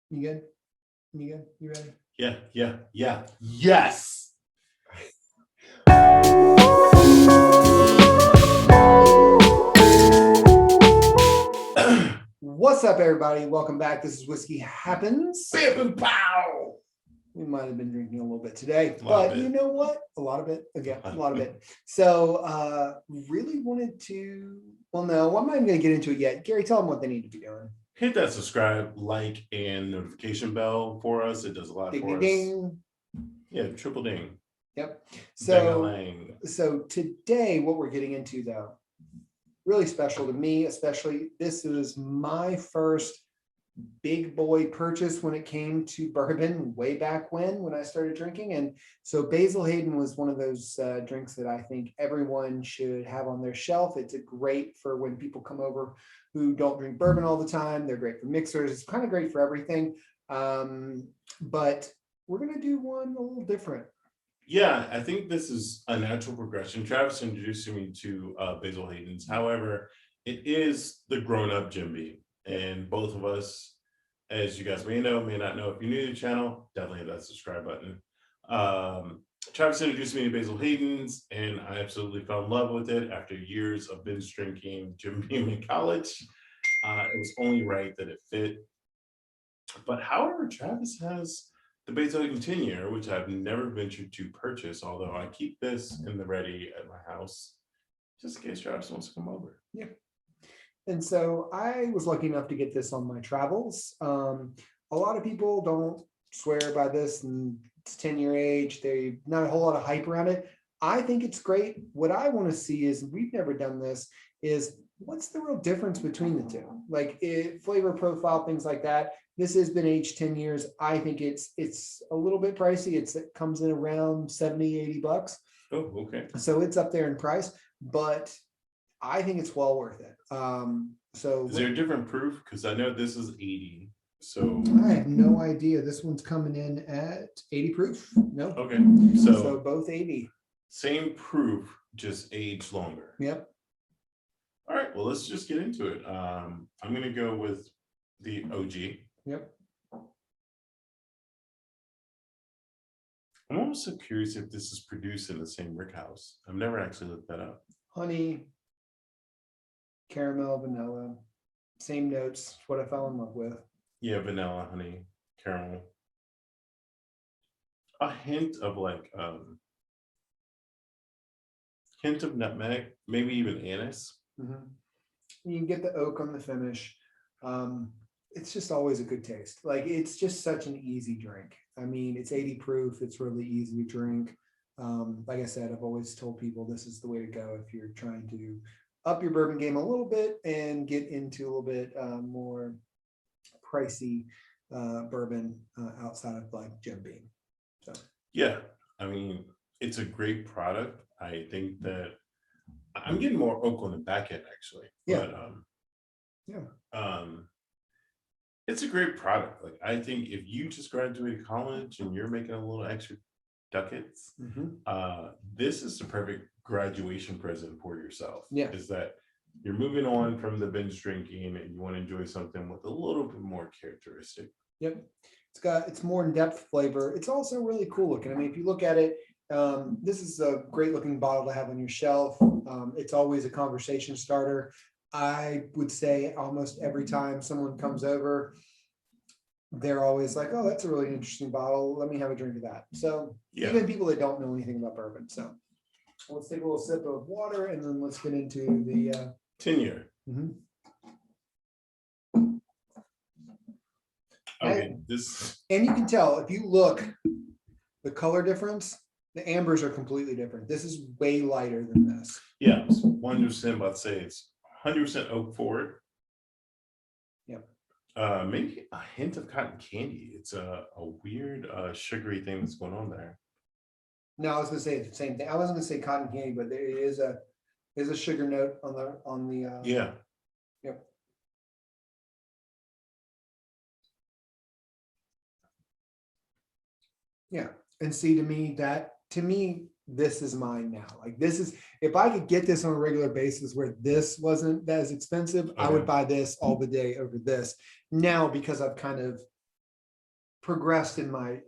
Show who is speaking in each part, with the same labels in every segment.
Speaker 1: You good? You good? You ready?
Speaker 2: Yeah. Yes.
Speaker 1: What's up, everybody? Welcome back. This is Whiskey Happens.
Speaker 2: Bam and pow.
Speaker 1: We might have been drinking a little bit today,
Speaker 2: A lot
Speaker 1: but
Speaker 2: of it.
Speaker 1: you know what? A lot of it. Again, a lot of it. So really wanted to, well, no, I'm not even going to get into it yet. Gary, tell them what they need to be doing.
Speaker 2: Hit that subscribe, like, and notification bell for us. It does a lot
Speaker 1: Ding,
Speaker 2: for
Speaker 1: ding,
Speaker 2: us.
Speaker 1: ding.
Speaker 2: Yeah, triple ding.
Speaker 1: Yep.
Speaker 2: Ding-a-lang.
Speaker 1: So today, what we're getting into, though, really special to me, especially. This was my first big boy purchase when it came to bourbon way back when I started drinking. And so Basil Hayden was one of those drinks that I think everyone should have on their shelf. It's a great for when people come over who don't drink bourbon all the time. They're great for mixers. It's kind of great for everything. But we're going to do one a little different.
Speaker 2: Yeah, I think this is a natural progression. Travis introduced me to Basil Hayden's. However, it is the grown-up Jim Beam. And both of us, as you guys may not know, if you're new to the channel, definitely hit that subscribe button. Travis introduced me to Basil Hayden's, and I absolutely fell in love with it after years of binge drinking Jim Beam in college. It was only right that it fit. But however, Travis has the Basil Hayden 10-year, which I've never ventured to purchase, although I keep this in the ready at my house, just in case Travis wants to come over.
Speaker 1: Yeah. And so I was lucky enough to get this on my travels. A lot of people don't swear by this, and it's 10-year age. They not a whole lot of hype around it. I think it's great. What I want to see is, we've never done this, is what's the real difference between the two? Like flavor profile, things like that. This has been aged 10 years. I think it's a little bit pricey. It comes in around 70, 80 bucks.
Speaker 2: Oh, okay.
Speaker 1: So it's up there in price, but I think it's well worth it. So
Speaker 2: Is there a different proof? Because I know this is 80. So
Speaker 1: I have no idea. This one's coming in at 80 proof. No.
Speaker 2: okay.
Speaker 1: So
Speaker 2: So
Speaker 1: both 80.
Speaker 2: same proof, just aged longer.
Speaker 1: Yep.
Speaker 2: All right. Well, let's just get into it. I'm gonna go with the OG.
Speaker 1: Yep.
Speaker 2: I'm almost so curious if this is produced in the same rick house. I've never actually looked that up.
Speaker 1: Honey, caramel, vanilla, same notes. What I fell in love with.
Speaker 2: Yeah, vanilla, honey, caramel. A hint of like hint of nutmeg, maybe even anise.
Speaker 1: Mm-hmm. You can get the oak on the finish. It's just always a good taste. Like, it's just such an easy drink. I mean, it's 80 proof. It's really easy to drink. Like I said, I've always told people this is the way to go if you're trying to up your bourbon game a little bit and get into a little bit more pricey bourbon outside of like Jim Beam. So
Speaker 2: yeah, I mean, it's a great product. I think that I'm getting more oak on the back end actually.
Speaker 1: Yeah.
Speaker 2: But it's a great product. Like, I think if you just graduated college and you're making a little extra ducats, this is the perfect graduation present for yourself.
Speaker 1: Yeah.
Speaker 2: Is that you're moving on from the binge drinking and you want to enjoy something with a little bit more characteristic.
Speaker 1: Yep. It's more in-depth flavor. It's also really cool looking. I mean, if you look at it, this is a great looking bottle to have on your shelf. It's always a conversation starter. I would say almost every time someone comes over, they're always like, oh, that's a really interesting bottle. Let me have a drink of that. So
Speaker 2: Yeah.
Speaker 1: even people that don't know anything about bourbon. So let's take a little sip of water and then let's get into the
Speaker 2: 10-year. Okay, this,
Speaker 1: and you can tell if you look, the color difference, the ambers are completely different. This is way lighter than this.
Speaker 2: yeah, it's 100% about to say it's 100% oak forward.
Speaker 1: Yep.
Speaker 2: Maybe a hint of cotton candy. It's a weird sugary thing that's going on there.
Speaker 1: No, I was gonna say the same thing. I wasn't gonna say cotton candy, but there is a sugar note on the
Speaker 2: Yeah.
Speaker 1: Yep. Yeah. And see, to me, this is mine now. Like, this is, if I could get this on a regular basis where this wasn't as expensive, I would buy this all the day over this. Now, because I've kind of progressed in my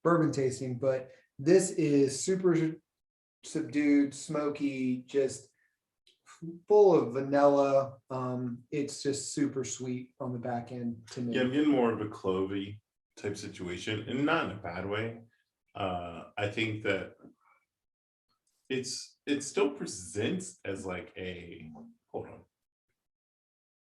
Speaker 1: bourbon tasting, but this is super subdued, smoky, just full of vanilla. It's just super sweet on the back end to me.
Speaker 2: Yeah, I'm getting more of a clovey type situation, and not in a bad way. I think that it still presents as like a hold on.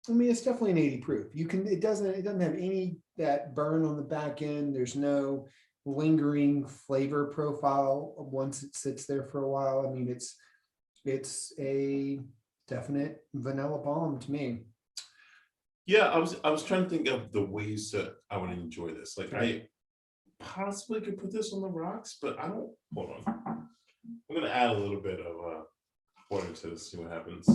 Speaker 1: I mean, it's definitely an 80 proof. It doesn't have any that burn on the back end. There's no lingering flavor profile once it sits there for a while. I mean, it's a definite vanilla bomb to me.
Speaker 2: Yeah, I was trying to think of the ways that I would enjoy this. Like I possibly could put this on the rocks, but I don't. Hold on, I'm gonna add a little bit of water to this, see what happens.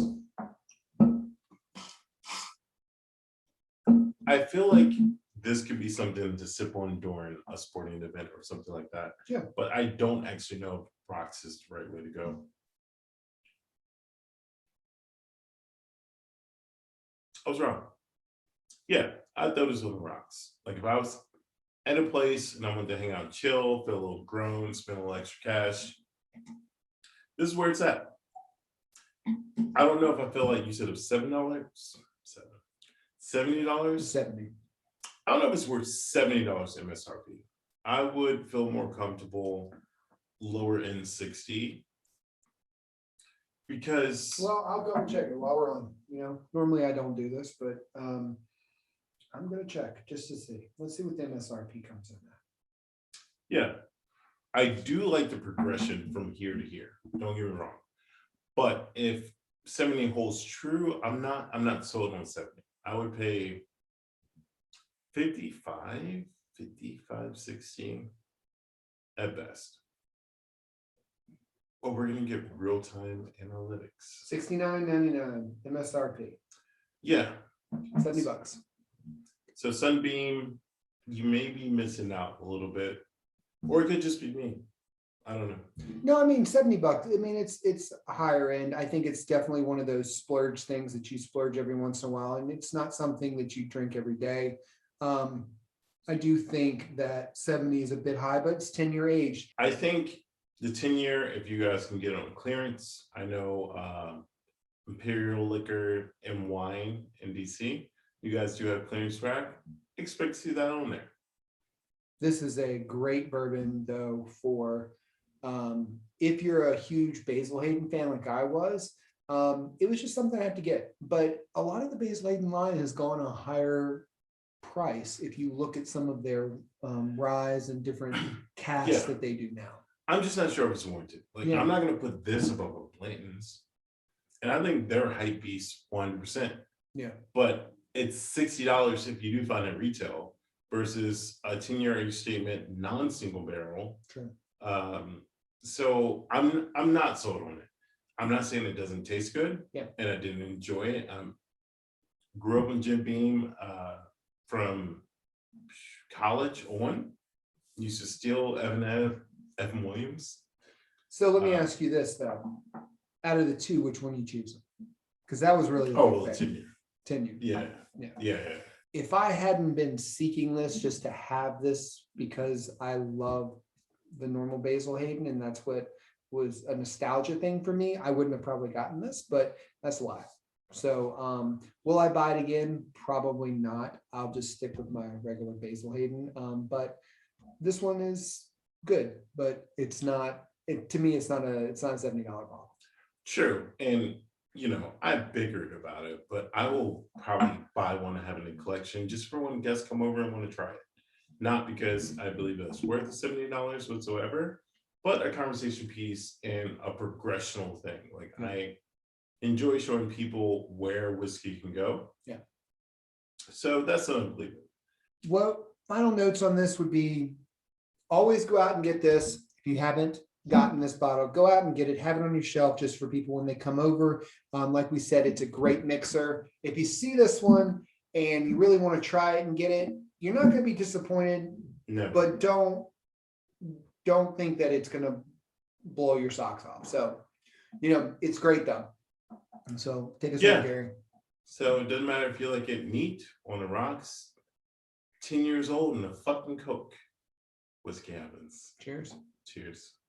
Speaker 2: I feel like this could be something to sip on during a sporting event or something like that.
Speaker 1: Yeah.
Speaker 2: But I don't actually know if rocks is the right way to go. I was wrong. Yeah, I thought it was on the rocks. Like if I was at a place and I wanted to hang out and chill, feel a little grown, spend a little extra cash, this is where it's at. I don't know if I feel like you said it was $70. $70?
Speaker 1: 70.
Speaker 2: I don't know if it's worth $70 MSRP. I would feel more comfortable lower end 60 because
Speaker 1: Well, I'll go and check it while we're on. Normally I don't do this, but I'm gonna check just to see. Let's see what the MSRP comes in at.
Speaker 2: yeah, I do like the progression from here to here. Don't get me wrong. But if 70 holds true, I'm not sold on 70. I would pay 55, 16 at best. But we're gonna get real-time analytics.
Speaker 1: $69.99 MSRP.
Speaker 2: Yeah.
Speaker 1: $70.
Speaker 2: So Sunbeam, you may be missing out a little bit. Or it could just be me. I don't know.
Speaker 1: No, I mean $70. I mean, it's higher end. I think it's definitely one of those splurge things that you splurge every once in a while, and it's not something that you drink every day. I do think that 70 is a bit high, but it's 10-year aged.
Speaker 2: I think the 10-year, if you guys can get on clearance, I know Imperial Liquor and Wine in DC, you guys do have clearance rack. Expect to see that on there.
Speaker 1: This is a great bourbon, though, for if you're a huge Basil Hayden fan like I was. It was just something I had to get. But a lot of the Basil Hayden line has gone a higher price if you look at some of their ryes and different casts that they do now.
Speaker 2: I'm just not sure if it's warranted. Like, I'm not going to put this above a Blanton's. And I think they're hype beast 100%.
Speaker 1: Yeah.
Speaker 2: But it's $60 if you do find it retail versus a 10-year age statement non-single barrel.
Speaker 1: True.
Speaker 2: So I'm not sold on it. I'm not saying it doesn't taste good.
Speaker 1: Yeah.
Speaker 2: And I didn't enjoy it. Grew up in Jim Beam from college on. Used to steal Evan Williams.
Speaker 1: So let me ask you this though: out of the two, which one you choose? Because that was really
Speaker 2: 10-year.
Speaker 1: 10-year.
Speaker 2: Yeah.
Speaker 1: If I hadn't been seeking this just to have this because I love the normal Basil Hayden and that's what was a nostalgia thing for me, I wouldn't have probably gotten this, but that's a lie. So will I buy it again? Probably not. I'll just stick with my regular Basil Hayden. But this one is good, but it's not, to me, it's not a $70 bottle.
Speaker 2: True. And I bickered about it, but I will probably buy one and have it in a collection just for when guests come over and want to try it. Not because I believe it's worth the $70 whatsoever, but a conversation piece and a progressional thing. Like I enjoy showing people where whiskey can go.
Speaker 1: Yeah.
Speaker 2: So that's unbelievable.
Speaker 1: Well, final notes on this would be always go out and get this. If you haven't gotten this bottle, go out and get it, have it on your shelf just for people when they come over. Like we said, it's a great mixer. If you see this one and you really want to try it and get it, you're not going to be disappointed.
Speaker 2: No.
Speaker 1: But don't think that it's going to blow your socks off. So, it's great though. And so take us away, Gary.
Speaker 2: So it doesn't matter if you like it neat on the rocks, 10 years old and a fucking Coke. Whiskey happens.
Speaker 1: Cheers.
Speaker 2: Cheers.